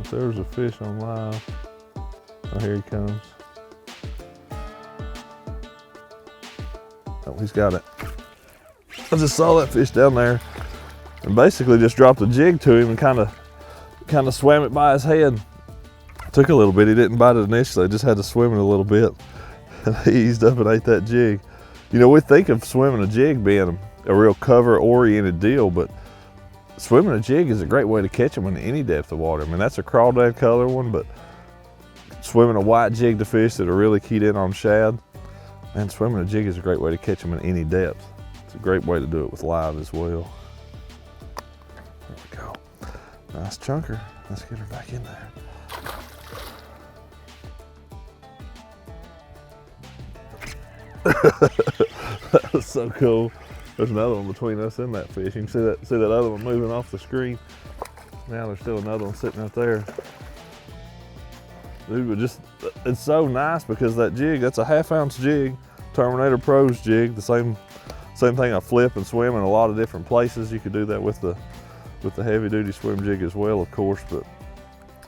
If there's a fish on live. Oh, here he comes. Oh, he's got it. I just saw that fish down there and basically just dropped a jig to him and kind of swam it by his head. Took a little bit, he didn't bite it initially, just had to swim it a little bit. And he eased up and ate that jig. You know, we think of swimming a jig being a real cover-oriented deal, but swimming a jig is a great way to catch them in any depth of water. I mean, that's a crawdad color one, but swimming a white jig to fish that are really keyed in on shad, and swimming a jig is a great way to catch them in any depth. It's a great way to do it with live as well. There we go. Nice chunker. Let's get her back in there. That was so cool. There's another one between us and that fish. You can see that other one moving off the screen. Now there's still another one sitting out there. Dude, but just, it's so nice because that jig, that's a 1/2 ounce jig, Terminator Pro's jig, the same thing I flip and swim in a lot of different places. You could do that with the heavy duty swim jig as well, of course, but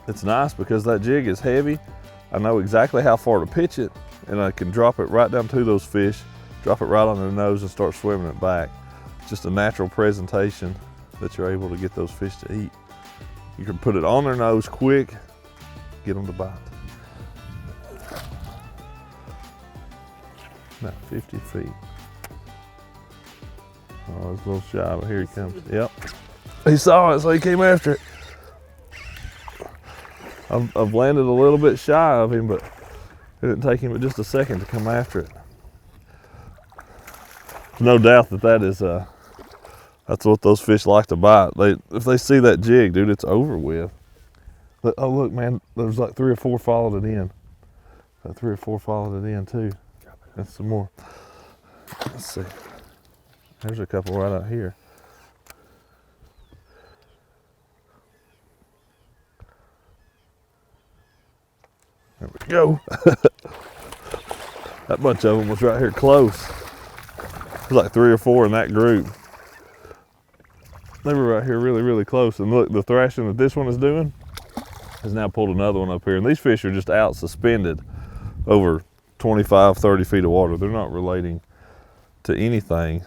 it's nice because that jig is heavy. I know exactly how far to pitch it, and I can drop it right down to those fish, drop it right on their nose and start swimming it back. It's just a natural presentation that you're able to get those fish to eat. You can put it on their nose quick, get them to bite. About 50 feet. Oh, it's a little shy, but here he comes. Yep. He saw it, so he came after it. I've landed a little bit shy of him, but it didn't take him but just a second to come after it. No doubt that's what those fish like to bite. If they see that jig, dude, it's over with. But, oh look, man, there's like 3 or 4 followed it in. 3 or 4 followed it in too. That's some more. Let's see. There's a couple right out here. There we go. That bunch of them was right here close. There's like 3 or 4 in that group. They were right here really, really close. And look, the thrashing that this one is doing has now pulled another one up here. And these fish are just out suspended over 25, 30 feet of water. They're not relating to anything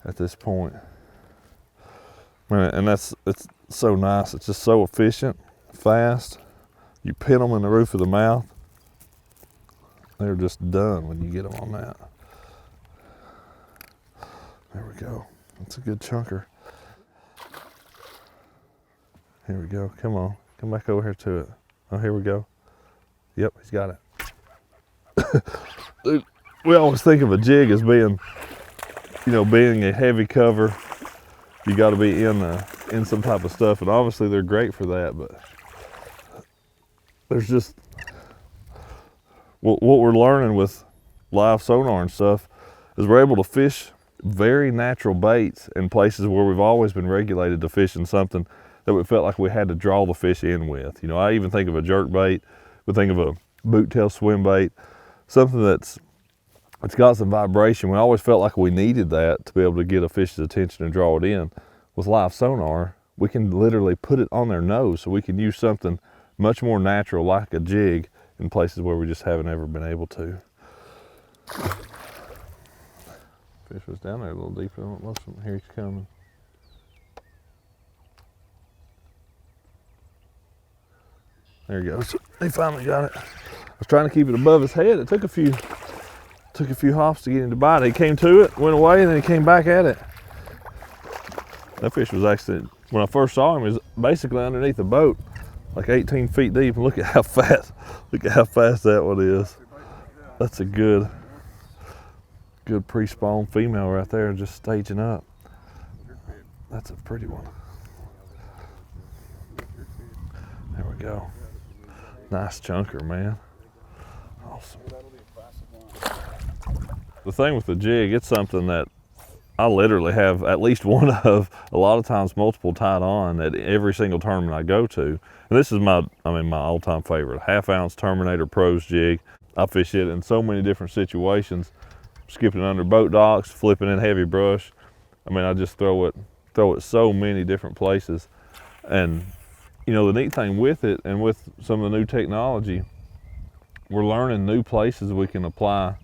at this point. And it's so nice. It's just so efficient, fast. You pin them in the roof of the mouth. They're just done when you get them on that. There we go. That's a good chunker. Here we go. Come on. Come back over here to it. Oh, here we go. Yep, he's got it. Dude, we always think of a jig as being, being a heavy cover. You got to be in some type of stuff, and obviously they're great for that. But there's just what we're learning with live sonar and stuff is we're able to fish very natural baits in places where we've always been regulated to fishing something that we felt like we had to draw the fish in with. I even think of a jerk bait, we think of a boot tail swim bait, something it's got some vibration. We always felt like we needed that to be able to get a fish's attention and draw it in. With live sonar, we can literally put it on their nose, so we can use something much more natural like a jig in places where we just haven't ever been able to. Fish was down there a little deeper. I don't know something. Here he's coming. There he goes. He finally got it. I was trying to keep it above his head. It took a few hops to get him to bite. He came to it, went away, and then he came back at it. That fish was actually, when I first saw him, he was basically underneath the boat, like 18 feet deep. And look at how fast that one is. That's a good pre-spawn female right there, just staging up. That's a pretty one. There we go. Nice chunker, man. Awesome. The thing with the jig, it's something that I literally have at least one of, a lot of times multiple tied on at every single tournament I go to. And this is my all-time favorite, 1/2 ounce Terminator Pro's jig. I fish it in so many different situations. Skipping under boat docks, flipping in heavy brush. I just throw it so many different places. And you know, the neat thing with it and with some of the new technology, we're learning new places we can apply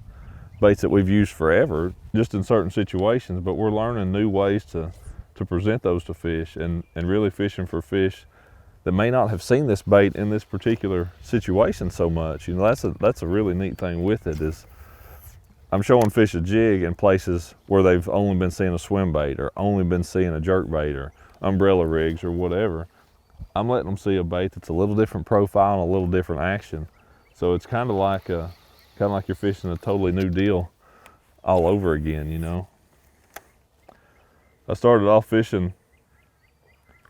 baits that we've used forever, just in certain situations, but we're learning new ways to present those to fish and really fishing for fish that may not have seen this bait in this particular situation so much. You know, that's a really neat thing with it is I'm showing fish a jig in places where they've only been seeing a swim bait or only been seeing a jerk bait or umbrella rigs or whatever. I'm letting them see a bait that's a little different profile and a little different action. So it's kind of like you're fishing a totally new deal all over again, you know. I started off fishing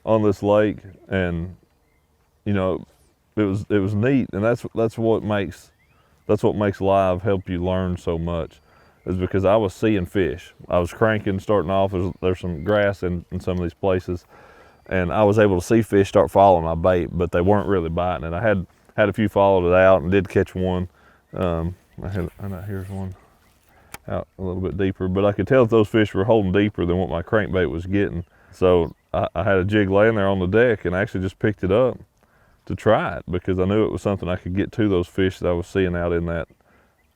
on this lake, and you know, it was neat, and that's what makes live help you learn so much, is because I was seeing fish. I was cranking, starting off. There's some grass in some of these places, and I was able to see fish start following my bait, but they weren't really biting it. I had a few followed it out and did catch one. Here's one out a little bit deeper, but I could tell that those fish were holding deeper than what my crankbait was getting. So I had a jig laying there on the deck, and I actually just picked it up to try it because I knew it was something I could get to those fish that I was seeing out in that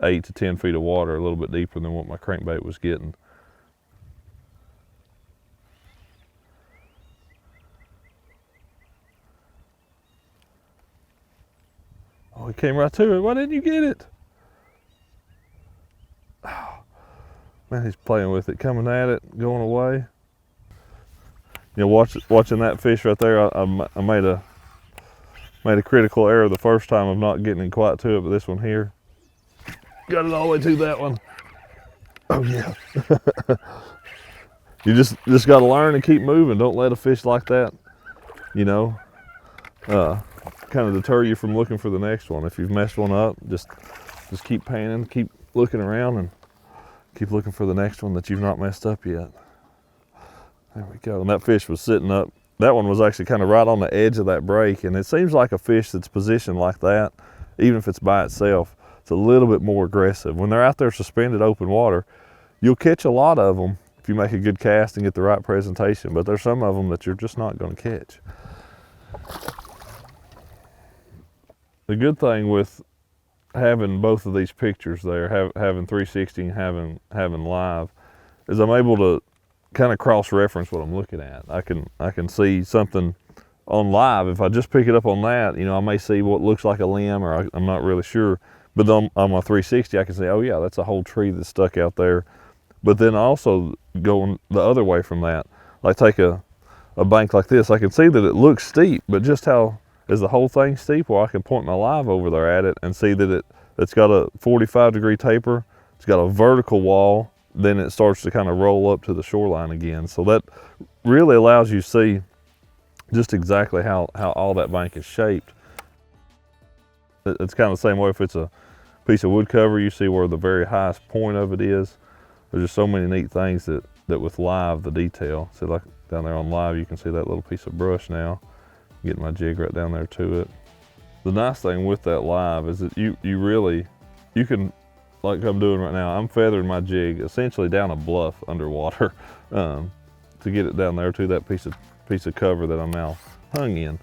8 to 10 feet of water, a little bit deeper than what my crankbait was getting. Oh, he came right to it. Why didn't you get it? Oh, man, he's playing with it, coming at it, going away. You know, watching that fish right there, I made a critical error the first time of not getting it quite to it, but this one here, got it all the way to that one. Oh yeah. You just got to learn and keep moving. Don't let a fish like that, you know, kind of deter you from looking for the next one. If you've messed one up, just keep panning, keep looking around, and keep looking for the next one that you've not messed up yet. There we go. And that fish was sitting up. That one was actually kind of right on the edge of that break, and it seems like a fish that's positioned like that, even if it's by itself, it's a little bit more aggressive. When they're out there suspended open water, you'll catch a lot of them if you make a good cast and get the right presentation, but there's some of them that you're just not going to catch. The good thing with having both of these pictures there, having 360 and having live, is I'm able to kind of cross-reference what I'm looking at. I can see something on live. If I just pick it up on that, you know, I may see what looks like a limb, or I'm not really sure. But on my 360, I can say, oh yeah, that's a whole tree that's stuck out there. But then also going the other way from that, like take a bank like this, I can see that it looks steep, but just how is the whole thing steep? Well, I can point my live over there at it and see that it's got a 45-degree taper, it's got a vertical wall, then it starts to kind of roll up to the shoreline again. So that really allows you to see just exactly how all that bank is shaped. It's kind of the same way if it's a piece of wood cover, you see where the very highest point of it is. There's just so many neat things that with live, the detail. So like down there on live, you can see that little piece of brush now. Getting my jig right down there to it. The nice thing with that live is that you can, like I'm doing right now, I'm feathering my jig essentially down a bluff underwater to get it down there to that piece of cover that I'm now hung in.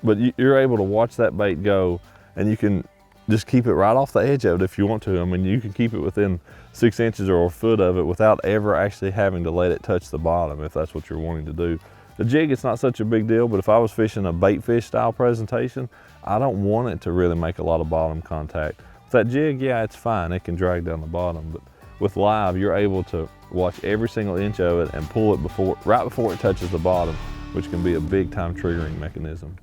But you're able to watch that bait go, and you can just keep it right off the edge of it if you want to. I mean, you can keep it within 6 inches or a foot of it without ever actually having to let it touch the bottom if that's what you're wanting to do. The jig, it's not such a big deal, but if I was fishing a bait fish style presentation, I don't want it to really make a lot of bottom contact. With that jig, yeah, it's fine. It can drag down the bottom, but with live, you're able to watch every single inch of it and pull it right before it touches the bottom, which can be a big time triggering mechanism.